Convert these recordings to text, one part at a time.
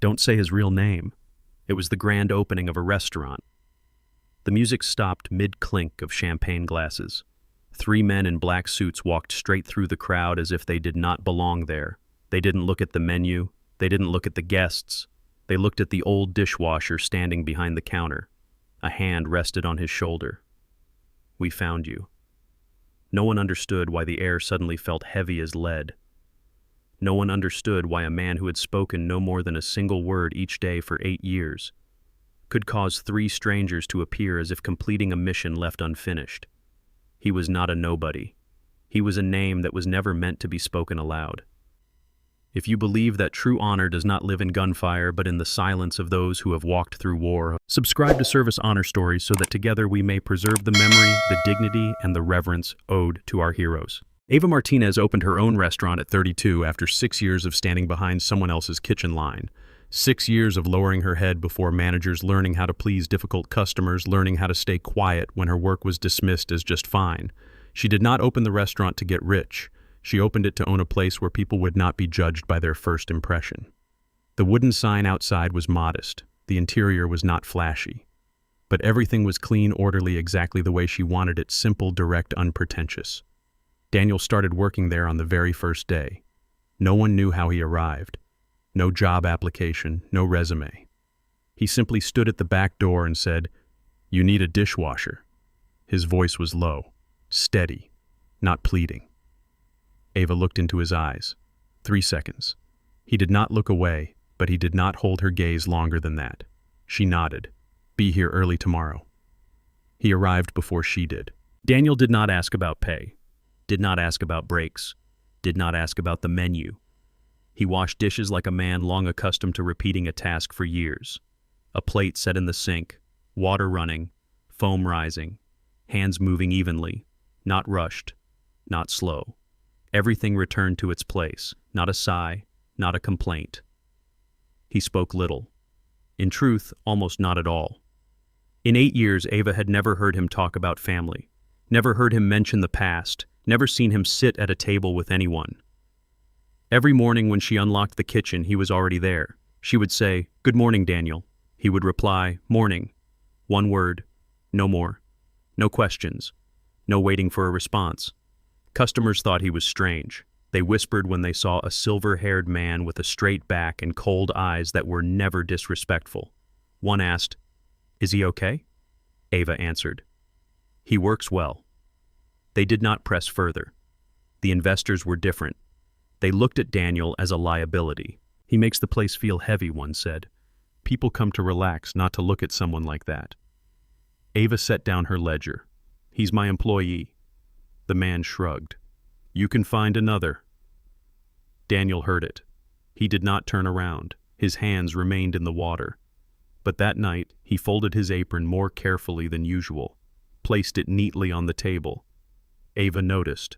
Don't say his real name. It was the grand opening of a restaurant. The music stopped mid-clink of champagne glasses. 3 men in black suits walked straight through the crowd as if they did not belong there. They didn't look at the menu. They didn't look at the guests. They looked at the old dishwasher standing behind the counter. A hand rested on his shoulder. "We found you." No one understood why the air suddenly felt heavy as lead. No one understood why a man who had spoken no more than a single word each day for 8 years could cause 3 strangers to appear as if completing a mission left unfinished. He was not a nobody. He was a name that was never meant to be spoken aloud. If you believe that true honor does not live in gunfire but in the silence of those who have walked through war, subscribe to Service Honor Stories so that together we may preserve the memory, the dignity, and the reverence owed to our heroes. Ava Martinez opened her own restaurant at 32 after 6 years of standing behind someone else's kitchen line. 6 years of lowering her head before managers, learning how to please difficult customers, learning how to stay quiet when her work was dismissed as just fine. She did not open the restaurant to get rich. She opened it to own a place where people would not be judged by their first impression. The wooden sign outside was modest. The interior was not flashy. But everything was clean, orderly, exactly the way she wanted it, simple, direct, unpretentious. Daniel started working there on the very first day. No one knew how he arrived. No job application, no resume. He simply stood at the back door and said, "You need a dishwasher." His voice was low, steady, not pleading. Ava looked into his eyes. 3 seconds. He did not look away, but he did not hold her gaze longer than that. She nodded. "Be here early tomorrow." He arrived before she did. Daniel did not ask about pay, did not ask about breaks, did not ask about the menu. He washed dishes like a man long accustomed to repeating a task for years. A plate set in the sink, water running, foam rising, hands moving evenly, not rushed, not slow. Everything returned to its place, not a sigh, not a complaint. He spoke little. In truth, almost not at all. In 8 years, Ava had never heard him talk about family, never heard him mention the past, never seen him sit at a table with anyone. Every morning when she unlocked the kitchen, he was already there. She would say, "Good morning, Daniel." He would reply, "Morning." One word, no more. No questions, no waiting for a response. Customers thought he was strange. They whispered when they saw a silver-haired man with a straight back and cold eyes that were never disrespectful. One asked, "Is he okay?" Ava answered, "He works well." They did not press further. The investors were different. They looked at Daniel as a liability. "He makes the place feel heavy," one said. "People come to relax, not to look at someone like that." Ava set down her ledger. "He's my employee." The man shrugged. "You can find another." Daniel heard it. He did not turn around. His hands remained in the water. But that night, he folded his apron more carefully than usual, placed it neatly on the table. Ava noticed.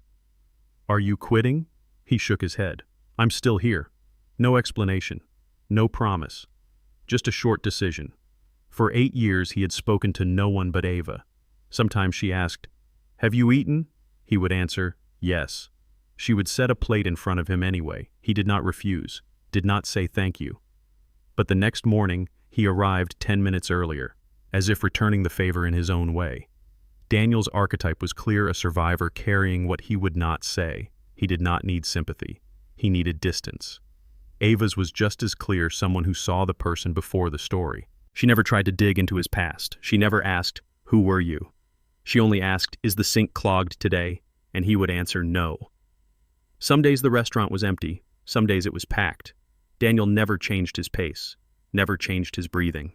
"Are you quitting?" He shook his head. "I'm still here." No explanation. No promise. Just a short decision. For 8 years, he had spoken to no one but Ava. Sometimes she asked, "Have you eaten?" He would answer, "Yes." She would set a plate in front of him anyway. He did not refuse, did not say thank you. But the next morning, he arrived 10 minutes earlier, as if returning the favor in his own way. Daniel's archetype was clear, a survivor carrying what he would not say. He did not need sympathy. He needed distance. Ava's was just as clear, someone who saw the person before the story. She never tried to dig into his past. She never asked, "Who were you?" She only asked, "Is the sink clogged today?" And he would answer, "No." Some days the restaurant was empty. Some days it was packed. Daniel never changed his pace, never changed his breathing.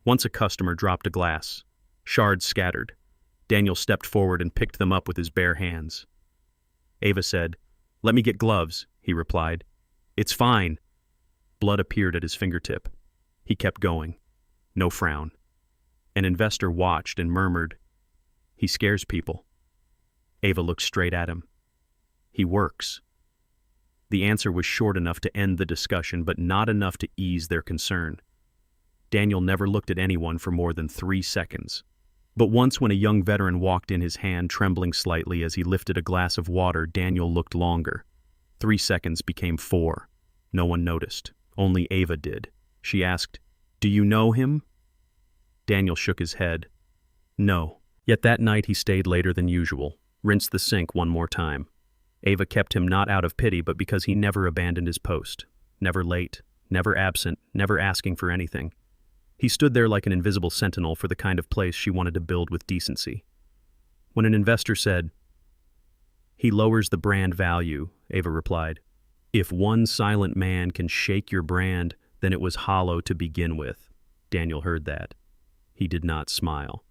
Once a customer dropped a glass. Shards scattered. Daniel stepped forward and picked them up with his bare hands. Ava said, "Let me get gloves," he replied. "It's fine." Blood appeared at his fingertip. He kept going. No frown. An investor watched and murmured, "He scares people." Ava looked straight at him. "He works." The answer was short enough to end the discussion, but not enough to ease their concern. Daniel never looked at anyone for more than 3 seconds. But once, when a young veteran walked in, his hand trembling slightly as he lifted a glass of water, Daniel looked longer. 3 seconds became 4. No one noticed. Only Ava did. She asked, "Do you know him?" Daniel shook his head. No. Yet that night he stayed later than usual, rinsed the sink one more time. Ava kept him not out of pity, but because he never abandoned his post. Never late, never absent, never asking for anything. He stood there like an invisible sentinel for the kind of place she wanted to build with decency. When an investor said, "He lowers the brand value," Ava replied, "If one silent man can shake your brand, then it was hollow to begin with." Daniel heard that. He did not smile.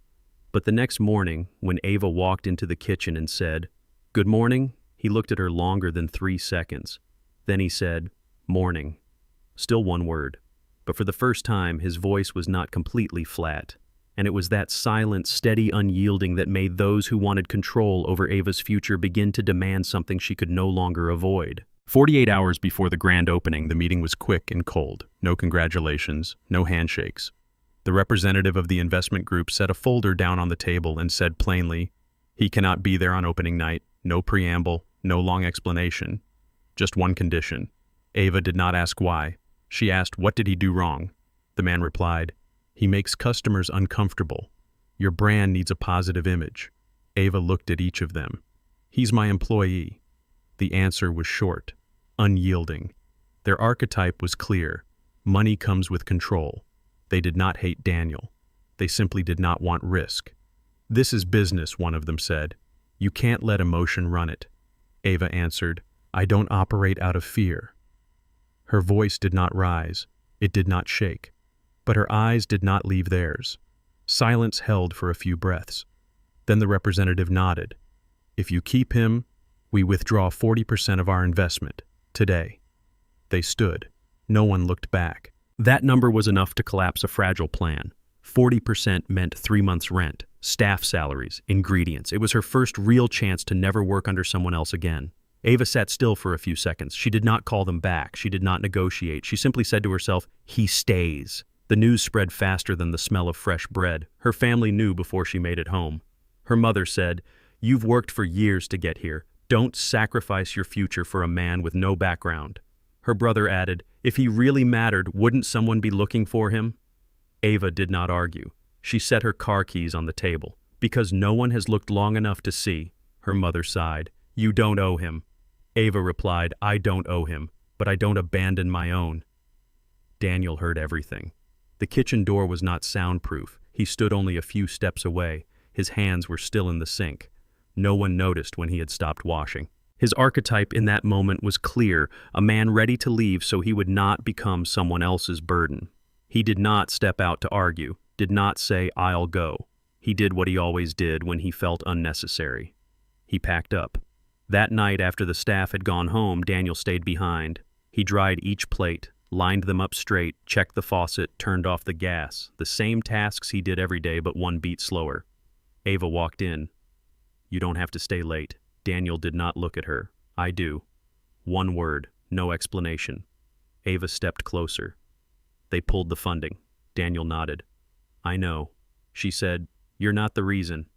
But the next morning, when Ava walked into the kitchen and said, "Good morning," he looked at her longer than 3 seconds. Then he said, "Morning." Still one word. But for the first time, his voice was not completely flat. And it was that silent, steady unyielding that made those who wanted control over Ava's future begin to demand something she could no longer avoid. 48 hours before the grand opening, the meeting was quick and cold. No congratulations, no handshakes. The representative of the investment group set a folder down on the table and said plainly, "He cannot be there on opening night. No preamble, no long explanation. Just one condition." Ava did not ask why. She asked, "What did he do wrong?" The man replied, "He makes customers uncomfortable. Your brand needs a positive image." Ava looked at each of them. "He's my employee." The answer was short, unyielding. Their archetype was clear. Money comes with control. They did not hate Daniel. They simply did not want risk. "This is business," one of them said. "You can't let emotion run it." Ava answered, "I don't operate out of fear." Her voice did not rise. It did not shake. But her eyes did not leave theirs. Silence held for a few breaths. Then the representative nodded. "If you keep him, we withdraw 40% of our investment, today." They stood. No one looked back. That number was enough to collapse a fragile plan. 40% meant 3 months' rent, staff salaries, ingredients. It was her first real chance to never work under someone else again. Ava sat still for a few seconds. She did not call them back. She did not negotiate. She simply said to herself, "He stays." The news spread faster than the smell of fresh bread. Her family knew before she made it home. Her mother said, "You've worked for years to get here. Don't sacrifice your future for a man with no background." Her brother added, "If he really mattered, wouldn't someone be looking for him?" Ava did not argue. She set her car keys on the table. "Because no one has looked long enough to see." Her mother sighed. "You don't owe him." Ava replied, "I don't owe him, but I don't abandon my own." Daniel heard everything. The kitchen door was not soundproof. He stood only a few steps away. His hands were still in the sink. No one noticed when he had stopped washing. His archetype in that moment was clear, a man ready to leave so he would not become someone else's burden. He did not step out to argue, did not say, "I'll go." He did what he always did when he felt unnecessary. He packed up. That night after the staff had gone home, Daniel stayed behind. He dried each plate, lined them up straight, checked the faucet, turned off the gas. The same tasks he did every day, but one beat slower. Ava walked in. "You don't have to stay late." Daniel did not look at her. "I do." One word, no explanation. Ava stepped closer. "They pulled the funding." Daniel nodded. "I know." She said, "You're not the reason."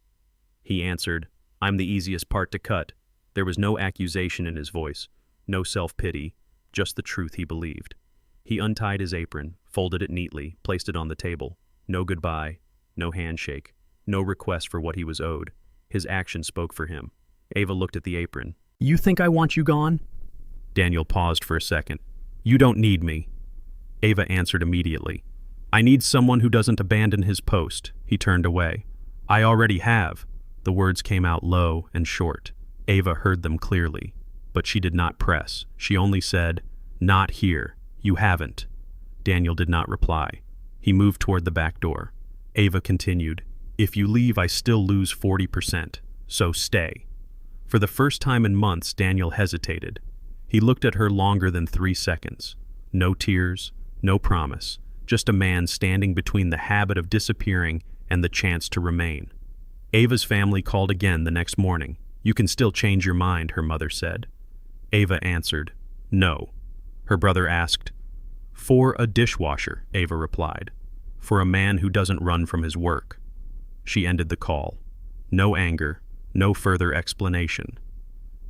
He answered, "I'm the easiest part to cut." There was no accusation in his voice, no self-pity, just the truth he believed. He untied his apron, folded it neatly, placed it on the table. No goodbye, no handshake, no request for what he was owed. His action spoke for him. Ava looked at the apron. "You think I want you gone?" Daniel paused for a second. "You don't need me." Ava answered immediately. "I need someone who doesn't abandon his post." He turned away. "I already have." The words came out low and short. Ava heard them clearly, but she did not press. She only said, "Not here. You haven't." Daniel did not reply. He moved toward the back door. Ava continued, "If you leave, I still lose 40%, so stay." For the first time in months, Daniel hesitated. He looked at her longer than 3 seconds. No tears, no promise, just a man standing between the habit of disappearing and the chance to remain. Ava's family called again the next morning. "You can still change your mind," her mother said. Ava answered, "No." Her brother asked, "For a dishwasher," Ava replied. "For a man who doesn't run from his work." She ended the call. No anger, no further explanation.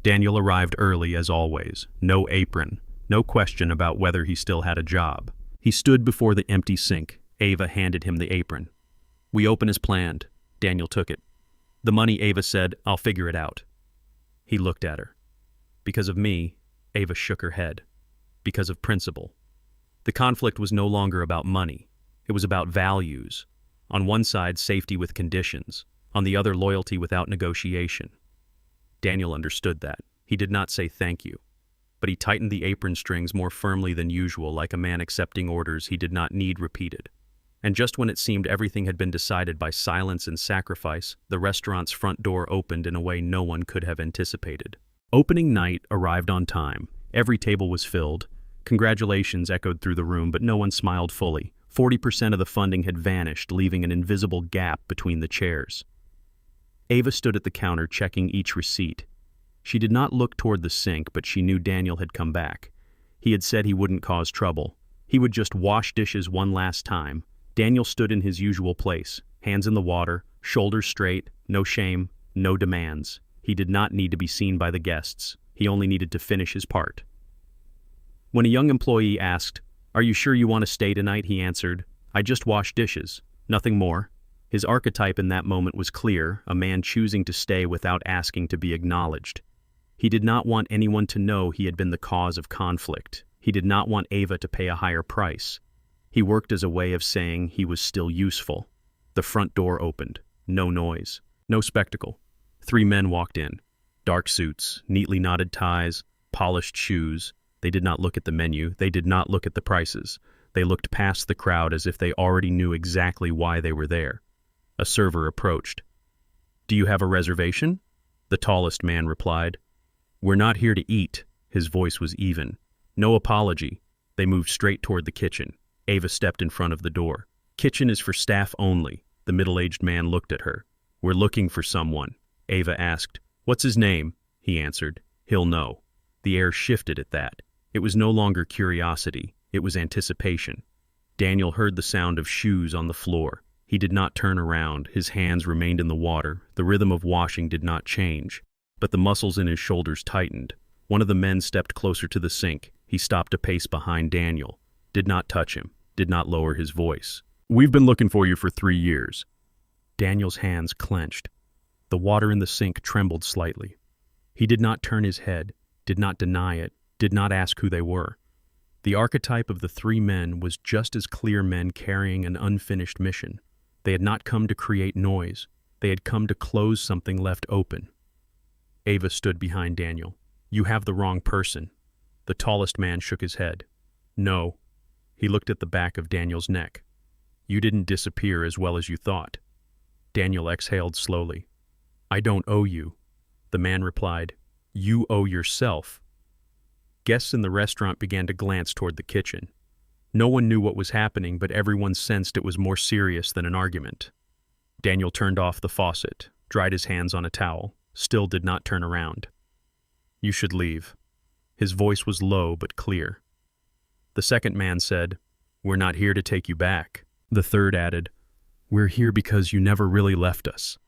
Daniel arrived early as always. No apron, no question about whether he still had a job. He stood before the empty sink. Ava handed him the apron. "We open as planned." Daniel took it. "The money," Ava said, "I'll figure it out." He looked at her. "Because of me," Ava shook her head. "Because of principle." The conflict was no longer about money. It was about values. On one side, safety with conditions. On the other, loyalty without negotiation. Daniel understood that. He did not say thank you. But he tightened the apron strings more firmly than usual, like a man accepting orders he did not need repeated. And just when it seemed everything had been decided by silence and sacrifice, the restaurant's front door opened in a way no one could have anticipated. Opening night arrived on time. Every table was filled. Congratulations echoed through the room, but no one smiled fully. 40% of the funding had vanished, leaving an invisible gap between the chairs. Ava stood at the counter, checking each receipt. She did not look toward the sink, but she knew Daniel had come back. He had said he wouldn't cause trouble. He would just wash dishes one last time. Daniel stood in his usual place, hands in the water, shoulders straight, no shame, no demands. He did not need to be seen by the guests. He only needed to finish his part. When a young employee asked, "Are you sure you want to stay tonight?" he answered, "I just wash dishes. Nothing more." His archetype in that moment was clear, a man choosing to stay without asking to be acknowledged. He did not want anyone to know he had been the cause of conflict. He did not want Ava to pay a higher price. He worked as a way of saying he was still useful. The front door opened. No noise. No spectacle. 3 men walked in. Dark suits, neatly knotted ties, polished shoes. They did not look at the menu. They did not look at the prices. They looked past the crowd as if they already knew exactly why they were there. A server approached. "Do you have a reservation?" The tallest man replied. "We're not here to eat." His voice was even. No apology. They moved straight toward the kitchen. Ava stepped in front of the door. "Kitchen is for staff only." The middle-aged man looked at her. "We're looking for someone." Ava asked, "What's his name?" He answered, "He'll know." The air shifted at that. It was no longer curiosity. It was anticipation. Daniel heard the sound of shoes on the floor. He did not turn around. His hands remained in the water. The rhythm of washing did not change, but the muscles in his shoulders tightened. One of the men stepped closer to the sink. He stopped a pace behind Daniel, did not touch him, did not lower his voice. "We've been looking for you for 3 years. Daniel's hands clenched. The water in the sink trembled slightly. He did not turn his head, did not deny it, did not ask who they were. The archetype of the 3 men was just as clear, men carrying an unfinished mission. They had not come to create noise. They had come to close something left open. Ava stood behind Daniel. "You have the wrong person." The tallest man shook his head. "No." He looked at the back of Daniel's neck. "You didn't disappear as well as you thought." Daniel exhaled slowly. "I don't owe you." The man replied, "You owe yourself." Guests in the restaurant began to glance toward the kitchen. No one knew what was happening, but everyone sensed it was more serious than an argument. Daniel turned off the faucet, dried his hands on a towel, still did not turn around. "You should leave." His voice was low but clear. The second man said, "We're not here to take you back." The third added, "We're here because you never really left us."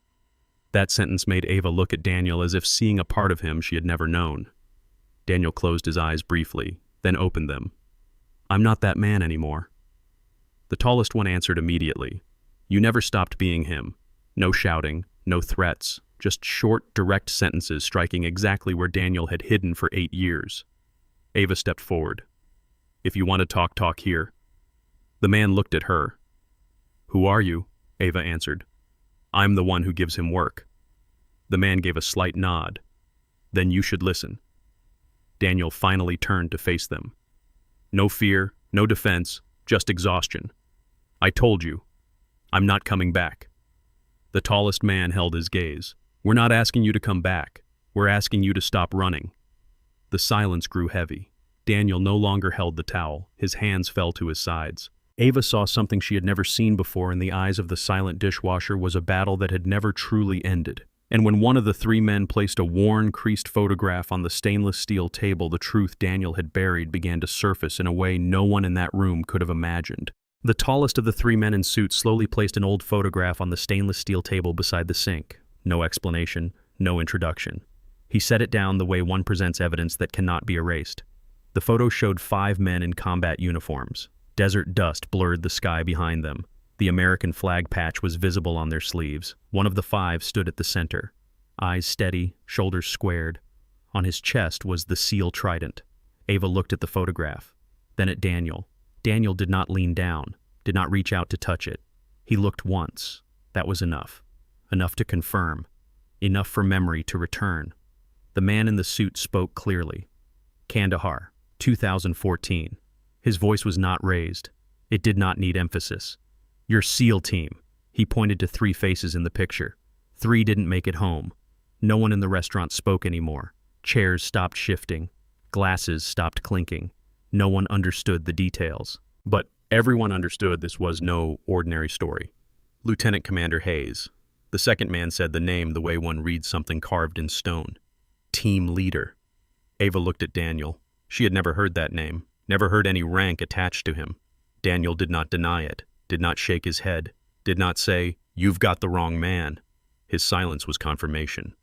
That sentence made Ava look at Daniel as if seeing a part of him she had never known. Daniel closed his eyes briefly, then opened them. "I'm not that man anymore." The tallest one answered immediately. "You never stopped being him." No shouting, no threats, just short, direct sentences striking exactly where Daniel had hidden for 8 years. Ava stepped forward. "If you want to talk, talk here." The man looked at her. "Who are you?" Ava answered. "I'm the one who gives him work." The man gave a slight nod. "Then you should listen." Daniel finally turned to face them. No fear, no defense, just exhaustion. "I told you. I'm not coming back." The tallest man held his gaze. "We're not asking you to come back. We're asking you to stop running." The silence grew heavy. Daniel no longer held the towel. His hands fell to his sides. Ava saw something she had never seen before in the eyes of the silent dishwasher was a battle that had never truly ended. And when one of the 3 men placed a worn, creased photograph on the stainless steel table, the truth Daniel had buried began to surface in a way no one in that room could have imagined. The tallest of the 3 men in suits slowly placed an old photograph on the stainless steel table beside the sink. No explanation, no introduction. He set it down the way one presents evidence that cannot be erased. The photo showed 5 men in combat uniforms. Desert dust blurred the sky behind them. The American flag patch was visible on their sleeves. One of the five stood at the center, eyes steady, shoulders squared. On his chest was the seal trident. Ava looked at the photograph, then at Daniel. Daniel did not lean down, did not reach out to touch it. He looked once. That was enough. Enough to confirm. Enough for memory to return. The man in the suit spoke clearly. Kandahar, 2014. His voice was not raised. It did not need emphasis. Your SEAL team. He pointed to 3 faces in the picture. 3 didn't make it home. No one in the restaurant spoke anymore. Chairs stopped shifting. Glasses stopped clinking. No one understood the details. But everyone understood this was no ordinary story. Lieutenant Commander Hayes. The second man said the name the way one reads something carved in stone. Team leader. Ava looked at Daniel. She had never heard that name, never heard any rank attached to him. Daniel did not deny it, did not shake his head, did not say, "You've got the wrong man." His silence was confirmation.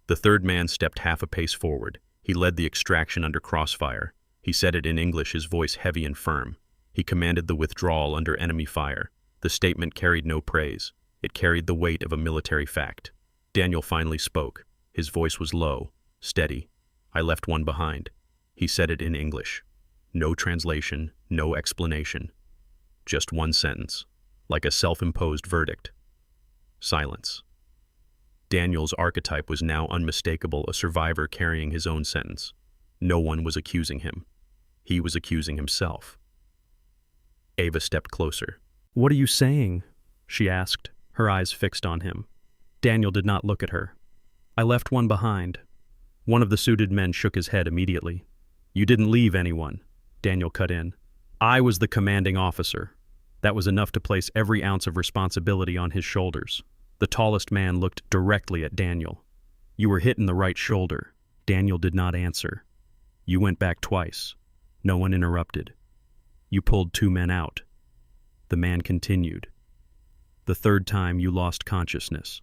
The third man stepped half a pace forward. He led the extraction under crossfire. He said it in English, his voice heavy and firm. He commanded the withdrawal under enemy fire. The statement carried no praise. It carried the weight of a military fact. Daniel finally spoke. His voice was low, steady. "I left one behind." He said it in English. No translation, no explanation. Just one sentence, like a self-imposed verdict. Silence. Daniel's archetype was now unmistakable, a survivor carrying his own sentence. No one was accusing him. He was accusing himself. Ava stepped closer. "What are you saying?" she asked, her eyes fixed on him. Daniel did not look at her. "I left one behind." One of the suited men shook his head immediately. "You didn't leave anyone," Daniel cut in. "I was the commanding officer." That was enough to place every ounce of responsibility on his shoulders. The tallest man looked directly at Daniel. "You were hit in the right shoulder." Daniel did not answer. "You went back twice." No one interrupted. "You pulled 2 men out." The man continued. "The third time you lost consciousness."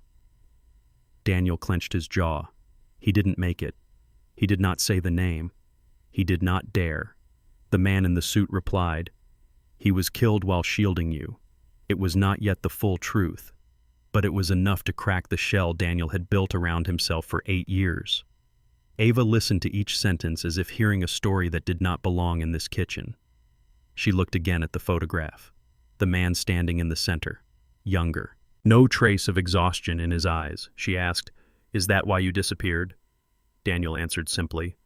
Daniel clenched his jaw. He didn't make it. He did not say the name. He did not dare. The man in the suit replied, "He was killed while shielding you." It was not yet the full truth, but it was enough to crack the shell Daniel had built around himself for 8 years. Ava listened to each sentence as if hearing a story that did not belong in this kitchen. She looked again at the photograph. The man standing in the center, younger. No trace of exhaustion in his eyes. She asked, "Is that why you disappeared?" Daniel answered simply,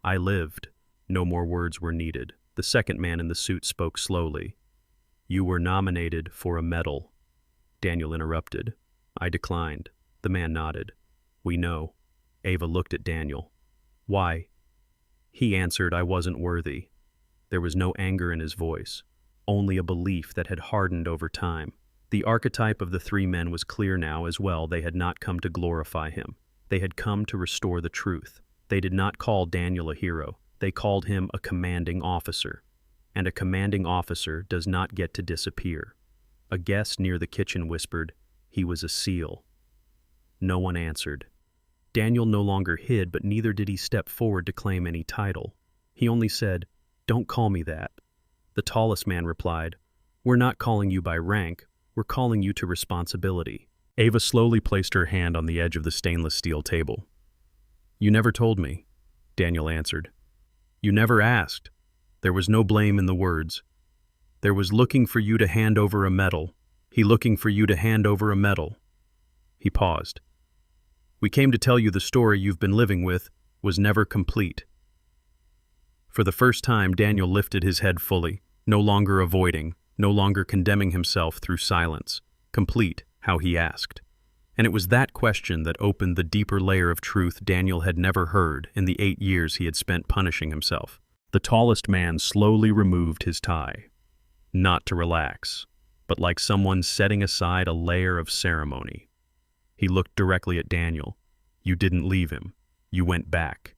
"I lived." No more words were needed. The second man in the suit spoke slowly. "You were nominated for a medal." Daniel interrupted. "I declined." The man nodded. "We know." Ava looked at Daniel. "Why?" He answered, "I wasn't worthy." There was no anger in his voice, only a belief that had hardened over time. The archetype of the 3 men was clear now as well. They had not come to glorify him. They had come to restore the truth. They did not call Daniel a hero. They called him a commanding officer. And a commanding officer does not get to disappear. A guest near the kitchen whispered, "He was a SEAL." No one answered. Daniel no longer hid, but neither did he step forward to claim any title. He only said, "Don't call me that." The tallest man replied, "We're not calling you by rank. We're calling you to responsibility." Ava slowly placed her hand on the edge of the stainless steel table. "You never told me," Daniel answered. "You never asked." There was no blame in the words. There was looking for you to hand over a medal. He looking for you to hand over a medal. He paused. "We came to tell you the story you've been living with was never complete." For the first time, Daniel lifted his head fully, no longer avoiding, no longer condemning himself through silence. Complete, how he asked. And it was that question that opened the deeper layer of truth Daniel had never heard in the 8 years he had spent punishing himself. The tallest man slowly removed his tie. Not to relax, but like someone setting aside a layer of ceremony. He looked directly at Daniel. "You didn't leave him. You went back."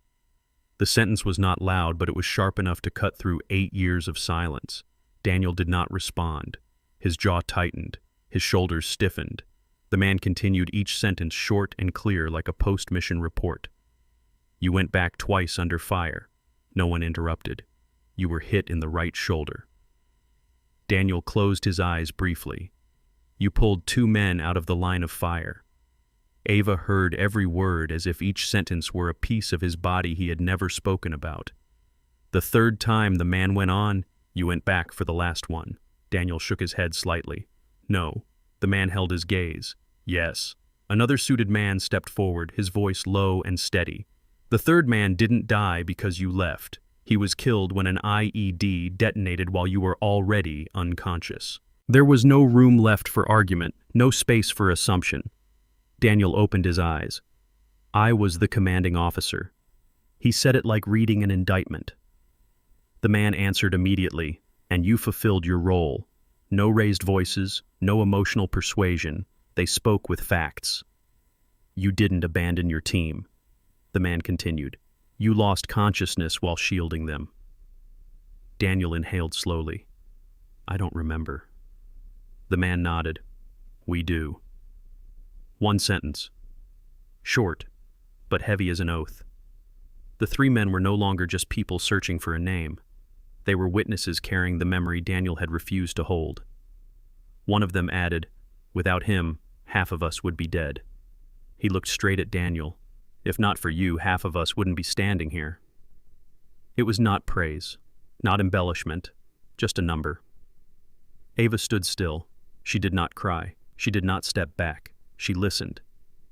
The sentence was not loud, but it was sharp enough to cut through 8 years of silence. Daniel did not respond. His jaw tightened. His shoulders stiffened. The man continued, each sentence short and clear like a post-mission report. "You went back twice under fire." No one interrupted. "You were hit in the right shoulder." Daniel closed his eyes briefly. You pulled 2 men out of the line of fire. Ava heard every word as if each sentence were a piece of his body he had never spoken about. The 3rd time the man went on, you went back for the last one. Daniel shook his head slightly. No. The man held his gaze. Yes. Another suited man stepped forward, his voice low and steady. The 3rd man didn't die because you left. He was killed when an IED detonated while you were already unconscious. There was no room left for argument, no space for assumption. Daniel opened his eyes. I was the commanding officer. He said it like reading an indictment. The man answered immediately, and you fulfilled your role. No raised voices, no emotional persuasion. They spoke with facts. You didn't abandon your team. The man continued. You lost consciousness while shielding them. Daniel inhaled slowly. I don't remember. The man nodded. We do. 1 sentence. Short, but heavy as an oath. The 3 men were no longer just people searching for a name. They were witnesses carrying the memory Daniel had refused to hold. One of them added, without him, half of us would be dead. He looked straight at Daniel. If not for you, half of us wouldn't be standing here. It was not praise, not embellishment, just a number. Ava stood still. She did not cry. She did not step back. She listened.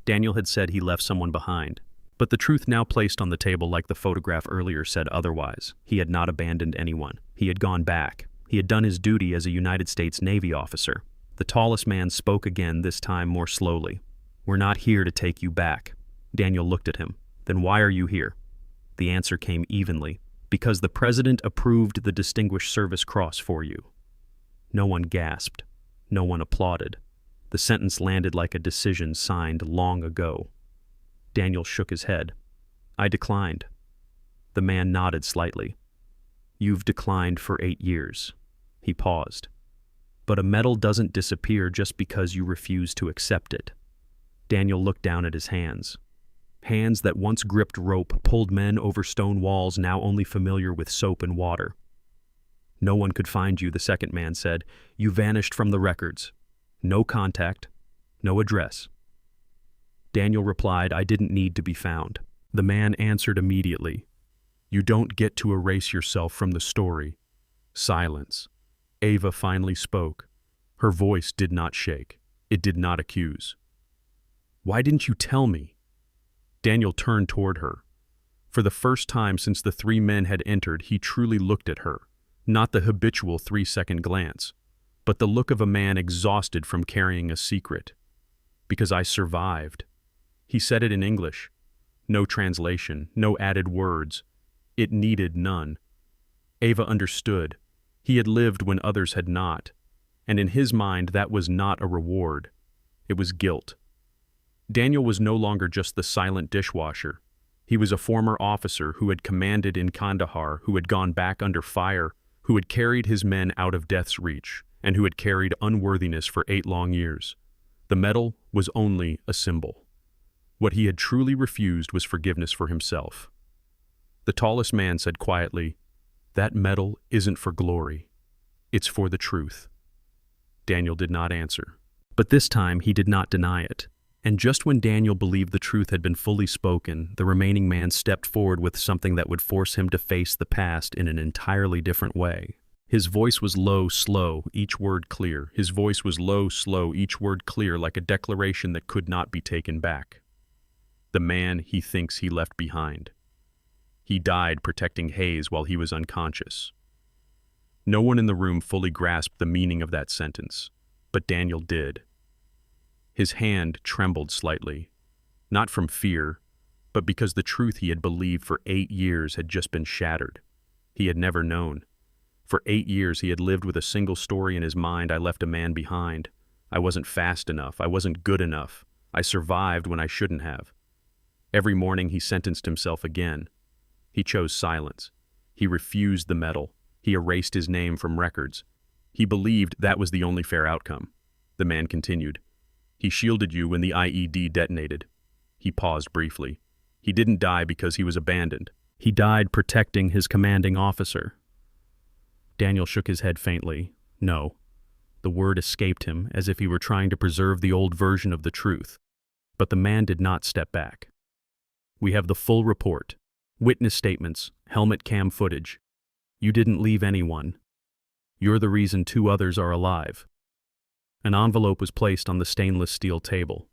Daniel had said he left someone behind. But the truth now placed on the table, like the photograph earlier, said otherwise. He had not abandoned anyone. He had gone back. He had done his duty as a United States Navy officer. The tallest man spoke again, this time more slowly. We're not here to take you back. Daniel looked at him. Then why are you here? The answer came evenly. Because the President approved the Distinguished Service Cross for you. No one gasped. No one applauded. The sentence landed like a decision signed long ago. Daniel shook his head. I declined. The man nodded slightly. You've declined for 8 years. He paused. But a medal doesn't disappear just because you refuse to accept it. Daniel looked down at his hands. Hands that once gripped rope, pulled men over stone walls, now only familiar with soap and water. No one could find you, the second man said. You vanished from the records. No contact, no address. Daniel replied, I didn't need to be found. The man answered immediately. You don't get to erase yourself from the story. Silence. Ava finally spoke. Her voice did not shake. It did not accuse. Why didn't you tell me? Daniel turned toward her. For the first time since the 3 men had entered, he truly looked at her. Not the habitual 3-second glance, but the look of a man exhausted from carrying a secret. Because I survived. He said it in English. No translation, no added words. It needed none. Ava understood. He had lived when others had not, and in his mind that was not a reward. It was guilt. Daniel was no longer just the silent dishwasher. He was a former officer who had commanded in Kandahar, who had gone back under fire, who had carried his men out of death's reach, and who had carried unworthiness for 8 long years. The medal was only a symbol. What he had truly refused was forgiveness for himself. The tallest man said quietly, That medal isn't for glory. It's for the truth. Daniel did not answer. But this time he did not deny it. And just when Daniel believed the truth had been fully spoken, the remaining man stepped forward with something that would force him to face the past in an entirely different way. His voice was low, slow, each word clear. His voice was low, slow, each word clear, like a declaration that could not be taken back. The man he thinks he left behind. He died protecting Hayes while he was unconscious. No one in the room fully grasped the meaning of that sentence, but Daniel did. His hand trembled slightly, not from fear, but because the truth he had believed for 8 years had just been shattered. He had never known. For 8 years he had lived with a single story in his mind: I left a man behind. I wasn't fast enough. I wasn't good enough. I survived when I shouldn't have. Every morning he sentenced himself again. He chose silence. He refused the medal. He erased his name from records. He believed that was the only fair outcome. The man continued. He shielded you when the IED detonated. He paused briefly. He didn't die because he was abandoned. He died protecting his commanding officer. Daniel shook his head faintly. No. The word escaped him as if he were trying to preserve the old version of the truth. But the man did not step back. We have the full report. Witness statements, helmet cam footage. You didn't leave anyone. You're the reason 2 others are alive. An envelope was placed on the stainless steel table.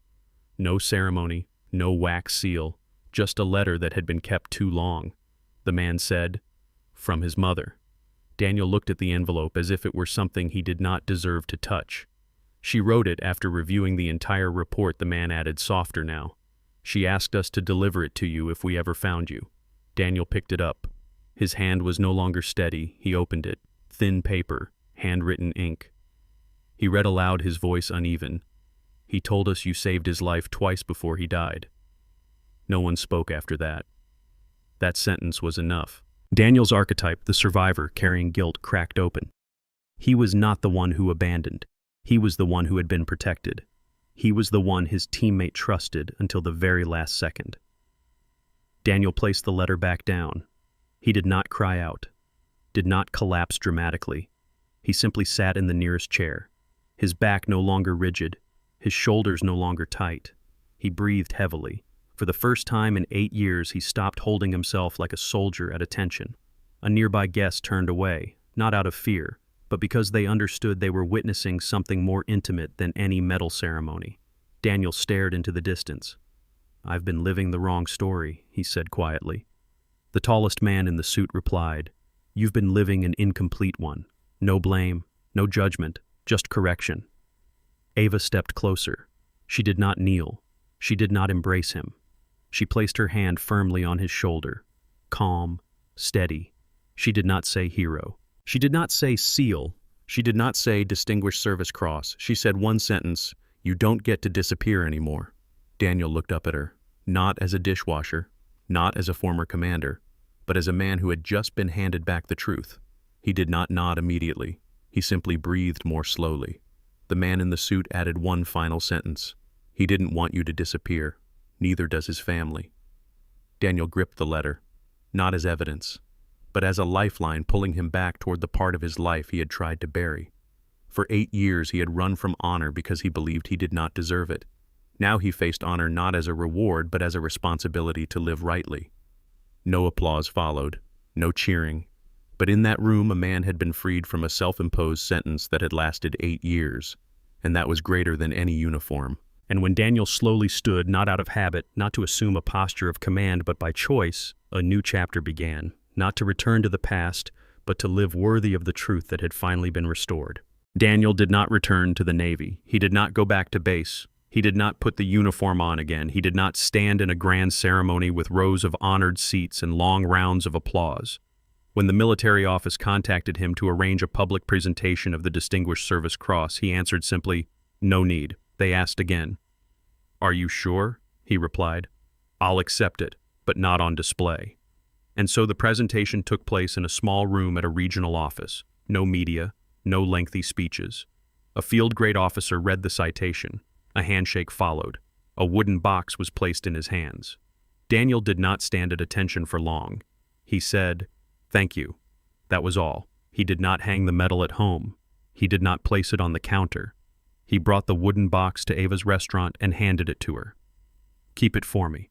No ceremony, no wax seal, just a letter that had been kept too long. The man said, "From his mother." Daniel looked at the envelope as if it were something he did not deserve to touch. She wrote it after reviewing the entire report. The man added, softer now. "She asked us to deliver it to you if we ever found you." Daniel picked it up. His hand was no longer steady. He opened it. Thin paper, handwritten ink. He read aloud, his voice uneven. "He told us you saved his life twice before he died." No one spoke after that. That sentence was enough. Daniel's archetype, the survivor carrying guilt, cracked open. He was not the one who abandoned. He was the one who had been protected. He was the one his teammate trusted until the very last second. Daniel placed the letter back down. He did not cry out, did not collapse dramatically. He simply sat in the nearest chair, his back no longer rigid, his shoulders no longer tight. He breathed heavily. For the first time in 8 years, he stopped holding himself like a soldier at attention. A nearby guest turned away, not out of fear, but because they understood they were witnessing something more intimate than any medal ceremony. Daniel stared into the distance. "I've been living the wrong story," he said quietly. The tallest man in the suit replied, "You've been living an incomplete one. No blame, no judgment, just correction." Ava stepped closer. She did not kneel. She did not embrace him. She placed her hand firmly on his shoulder. Calm, steady. She did not say hero. She did not say SEAL. She did not say Distinguished Service Cross. She said one sentence, "You don't get to disappear anymore." Daniel looked up at her, not as a dishwasher, not as a former commander, but as a man who had just been handed back the truth. He did not nod immediately. He simply breathed more slowly. The man in the suit added one final sentence. "He didn't want you to disappear. Neither does his family." Daniel gripped the letter, not as evidence, but as a lifeline pulling him back toward the part of his life he had tried to bury. For 8 years he had run from honor because he believed he did not deserve it. Now he faced honor not as a reward but as a responsibility to live rightly. No applause followed, no cheering, but in that room a man had been freed from a self-imposed sentence that had lasted 8 years, and that was greater than any uniform. And when Daniel slowly stood, not out of habit, not to assume a posture of command, but by choice, a new chapter began, not to return to the past, but to live worthy of the truth that had finally been restored. Daniel did not return to the Navy. He did not go back to base. He did not put the uniform on again. He did not stand in a grand ceremony with rows of honored seats and long rounds of applause. When the military office contacted him to arrange a public presentation of the Distinguished Service Cross, he answered simply, "No need." They asked again. "Are you sure?" he replied. "I'll accept it, but not on display." And so the presentation took place in a small room at a regional office. No media, no lengthy speeches. A field-grade officer read the citation. A handshake followed. A wooden box was placed in his hands. Daniel did not stand at attention for long. He said, "Thank you." That was all. He did not hang the medal at home. He did not place it on the counter. He brought the wooden box to Ava's restaurant and handed it to her. "Keep it for me."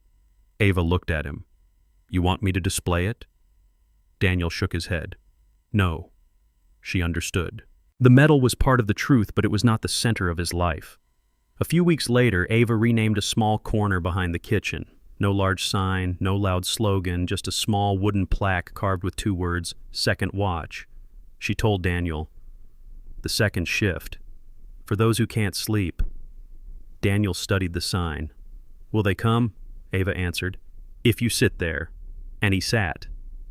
Ava looked at him. "You want me to display it?" Daniel shook his head. "No." She understood. The medal was part of the truth, but it was not the center of his life. A few weeks later, Ava renamed a small corner behind the kitchen. No large sign, no loud slogan, just a small wooden plaque carved with 2 words, "Second Watch." She told Daniel, "The second shift. For those who can't sleep." Daniel studied the sign. "Will they come?" Ava answered. "If you sit there." And he sat.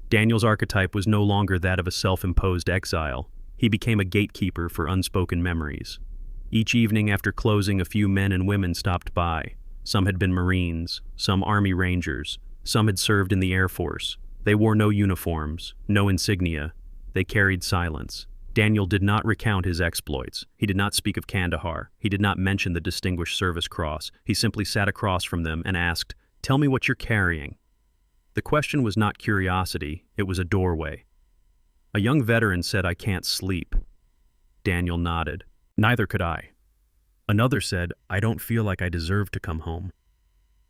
Daniel's archetype was no longer that of a self-imposed exile. He became a gatekeeper for unspoken memories. Each evening after closing, a few men and women stopped by. Some had been Marines, some Army Rangers, some had served in the Air Force. They wore no uniforms, no insignia. They carried silence. Daniel did not recount his exploits. He did not speak of Kandahar. He did not mention the Distinguished Service Cross. He simply sat across from them and asked, "Tell me what you're carrying." The question was not curiosity, it was a doorway. A young veteran said, "I can't sleep." Daniel nodded. Neither could I. Another said, I don't feel like I deserve to come home.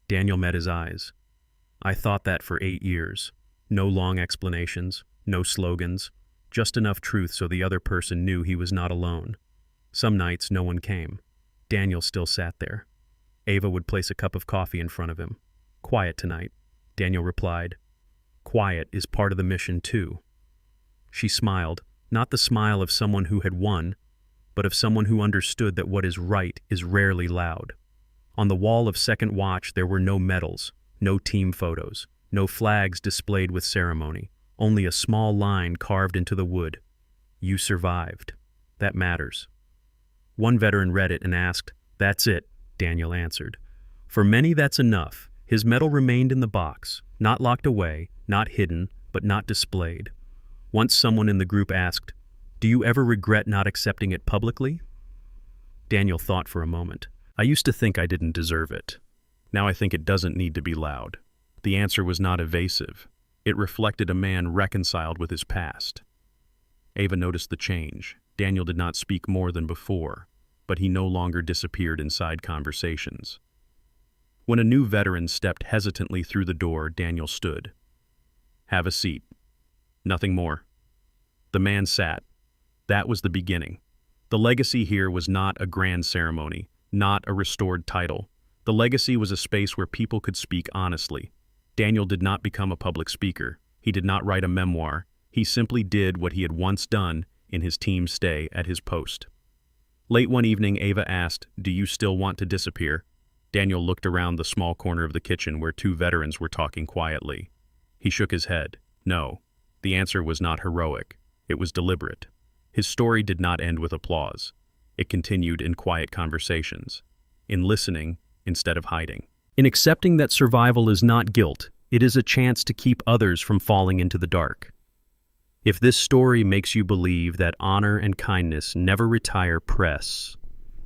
Daniel met his eyes. I thought that for 8 years. No long explanations, no slogans, just enough truth so the other person knew he was not alone. Some nights no one came. Daniel still sat there. Ava would place a cup of coffee in front of him. Quiet tonight, Daniel replied. Quiet is part of the mission too. She smiled, not the smile of someone who had won, but of someone who understood that what is right is rarely loud. On the wall of second watch there were no medals, no team photos, no flags displayed with ceremony, only a small line carved into the wood. You survived. That matters. One veteran read it and asked, That's it, Daniel answered. For many that's enough. His medal remained in the box, not locked away, not hidden, but not displayed. Once someone in the group asked, Do you ever regret not accepting it publicly? Daniel thought for a moment. I used to think I didn't deserve it. Now I think it doesn't need to be loud. The answer was not evasive. It reflected a man reconciled with his past. Ava noticed the change. Daniel did not speak more than before, but he no longer disappeared inside conversations. When a new veteran stepped hesitantly through the door, Daniel stood. Have a seat. Nothing more. The man sat. That was the beginning. The legacy here was not a grand ceremony, not a restored title. The legacy was a space where people could speak honestly. Daniel did not become a public speaker. He did not write a memoir. He simply did what he had once done in his team's stay at his post. Late one evening, Ava asked, Do you still want to disappear? Daniel looked around the small corner of the kitchen where 2 veterans were talking quietly. He shook his head. No. The answer was not heroic. It was deliberate. His story did not end with applause. It continued in quiet conversations, in listening instead of hiding. In accepting that survival is not guilt, it is a chance to keep others from falling into the dark. If this story makes you believe that honor and kindness never retire, press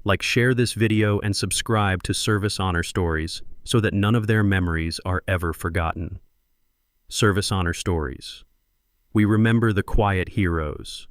like, share this video, and subscribe to Service Honor Stories so that none of their memories are ever forgotten. Service Honor Stories. We remember the quiet heroes,